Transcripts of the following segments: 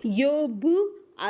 யோபு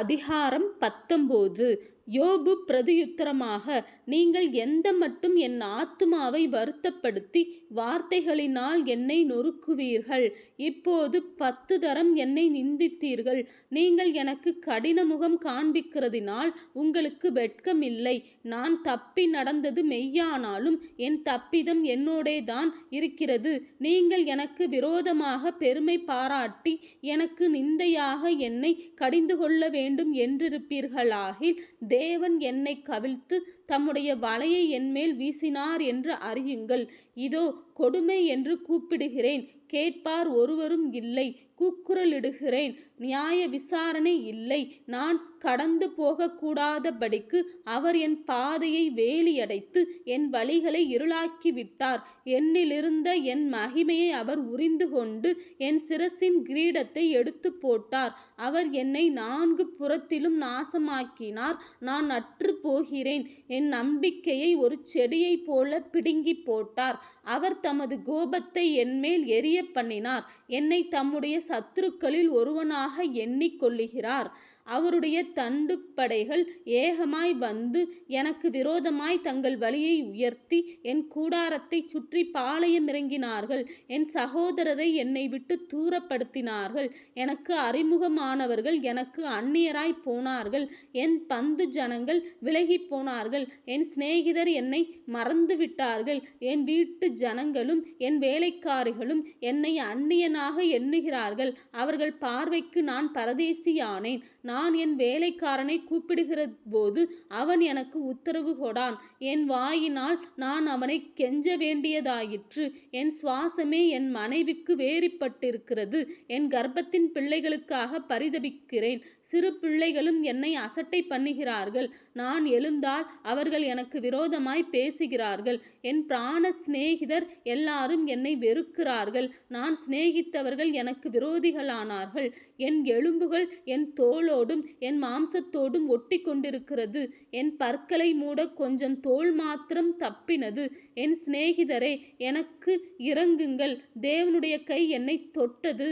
அதிகாரம் 19. யோபு பிரதியுத்தரமாக, நீங்கள் எந்த மட்டும் என் ஆத்துமாவை வருத்தப்படுத்தி வார்த்தைகளினால் என்னை நொறுக்குவீர்கள்? இப்போது 10 தரம் என்னை நிந்தித்தீர்கள். நீங்கள் எனக்கு கடின முகம் காண்பிக்கிறதினால் உங்களுக்கு வெட்கமில்லை. நான் தப்பி நடந்தது மெய்யானாலும் என் தப்பிதம் என்னோடேதான் இருக்கிறது. நீங்கள் எனக்கு விரோதமாக பெருமை பாராட்டி எனக்கு நிந்தையாக என்னை கடிந்து கொள்ள வேண்டும் என்றிருப்பீர்களாகில், தேவன் என்னை கவிழ்த்து தம்முடைய வலையை என்மேல் வீசினார் என்று அறியுங்கள். இதோ கொடுமை என்று கூப்பிடுகிறேன், கேட்பார் ஒருவரும் இல்லை. கூக்குரலிடுகிறேன், நியாய விசாரணை இல்லை. நான் கடந்து போகக்கூடாதபடிக்கு அவர் என் பாதையை வேலியடைத்து என் வழிகளை இருளாக்கிவிட்டார். என்னிலிருந்த என் மகிமையை அவர் உரிந்து கொண்டு என் சிரசின் கிரீடத்தை எடுத்து போட்டார். அவர் என்னை 4 புறத்திலும் நாசமாக்கினார். நான் அற்று போகிறேன். என் நம்பிக்கையை ஒரு செடியைப் போல பிடுங்கி போட்டார். அவர் தமது கோபத்தை என்மேல் எரிய பண்ணினார். என்னை தம்முடைய சத்துருக்களில் ஒருவனாக எண்ணிக் கொள்ளுகிறார். அவருடைய தண்டுப்படைகள் ஏகமாய் வந்து எனக்கு விரோதமாய் தங்கள் வலியை உயர்த்தி என் கூடாரத்தை சுற்றி பாளையம் இறங்கினார்கள். என் சகோதரரை என்னை விட்டு தூரப்படுத்தினார்கள். எனக்கு அறிமுகமானவர்கள் எனக்கு அந்நியராய் போனார்கள். என் பந்து ஜனங்கள் விலகி போனார்கள். என் சிநேகிதர் என்னை மறந்துவிட்டார்கள். என் வீட்டு ஜனங்களும் என் வேலைக்காரிகளும் என்னை அந்நியனாக எண்ணுகிறார்கள். அவர்கள் பார்வைக்கு நான் பரதேசியானேன். நான் என் வேலைக்காரனை கூப்பிடுகிற போது அவன் எனக்கு உத்தரவு கொடான். என் வாயினால் நான் அவனை கெஞ்ச வேண்டியதாயிற்று. என் சுவாசமே என் மனைவிக்கு வேறிப்பட்டிருக்கிறது. என் கர்ப்பத்தின் பிள்ளைகளுக்காக பரிதபிக்கிறேன். சிறு பிள்ளைகளும் என்னை அசட்டை பண்ணுகிறார்கள். நான் எழுந்தால் அவர்கள் எனக்கு விரோதமாய் பேசுகிறார்கள். என் பிராண சிநேகிதர் எல்லாரும் என்னை வெறுக்கிறார்கள். நான் சிநேகித்தவர்கள் எனக்கு விரோதிகளானார்கள். என் எலும்புகள் என் தோளோடும் என் மாம்சத்தோடும் ஒட்டி கொண்டிருக்கிறது. என் பற்களை மூட கொஞ்சம் தோல் மாத்திரம் தப்பினது. என் சிநேகிதரே, எனக்கு இரங்குங்கள். தேவனுடைய கை என்னை தொட்டது.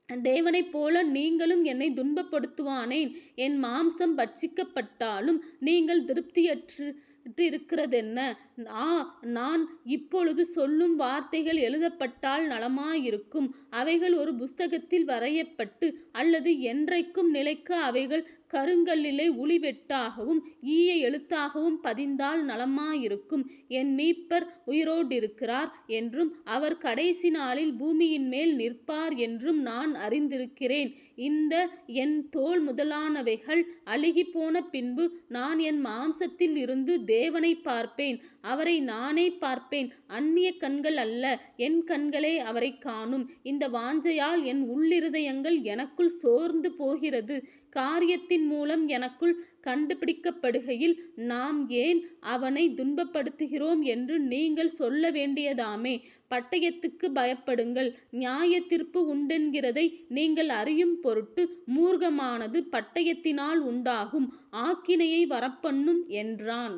தேவனைப் போல நீங்களும் என்னை துன்பப்படுத்துவானேன்? என் மாம்சம் பட்சிக்கப்பட்டாலும் நீங்கள் திருப்தியற்றிருக்கிறதென்ன? நான் இப்பொழுது சொல்லும் வார்த்தைகள் எழுதப்பட்டால் நலமாயிருக்கும். அவைகள் ஒரு புஸ்தகத்தில் வரையப்பட்டு அல்லது என்றைக்கும் நிலைக்க அவைகள் கருங்கல்லிலே உளிவெட்டாகவும் ஈய எழுத்தாகவும் பதிந்தால் நலமாயிருக்கும். என் மீட்பர் உயிரோடிருக்கிறார் என்றும் அவர் கடைசி நாளில் பூமியின் மேல் நிற்பார் என்றும் நான் அறிந்திருக்கிறேன். இந்த என் தோல் முதலானவைகள் அழுகி போன பின்பு நான் என் மாம்சத்தில் இருந்து தேவனை பார்ப்பேன். அவரை நானே பார்ப்பேன். அந்நிய கண்கள் அல்ல, என் கண்களே அவரை காணும். இந்த வாஞ்சையால் என் உள்ளிருதயங்கள் எனக்குள் சோர்ந்து போகிறது. காரியத்தின் மூலம் எனக்குள் கண்டுபிடிக்கப்படுகையில் நாம் ஏன் அவனை துன்பப்படுத்துகிறோம் என்று நீங்கள் சொல்ல வேண்டியதாமே. பட்டயத்துக்கு பயப்படுங்கள். நியாய தீர்ப்பு உண்டென்கிறதை நீங்கள் அறியும் பொருட்டு மூர்க்கமானது பட்டயத்தினால் உண்டாகும் ஆக்கினையை வரப்பண்ணும் என்றான்.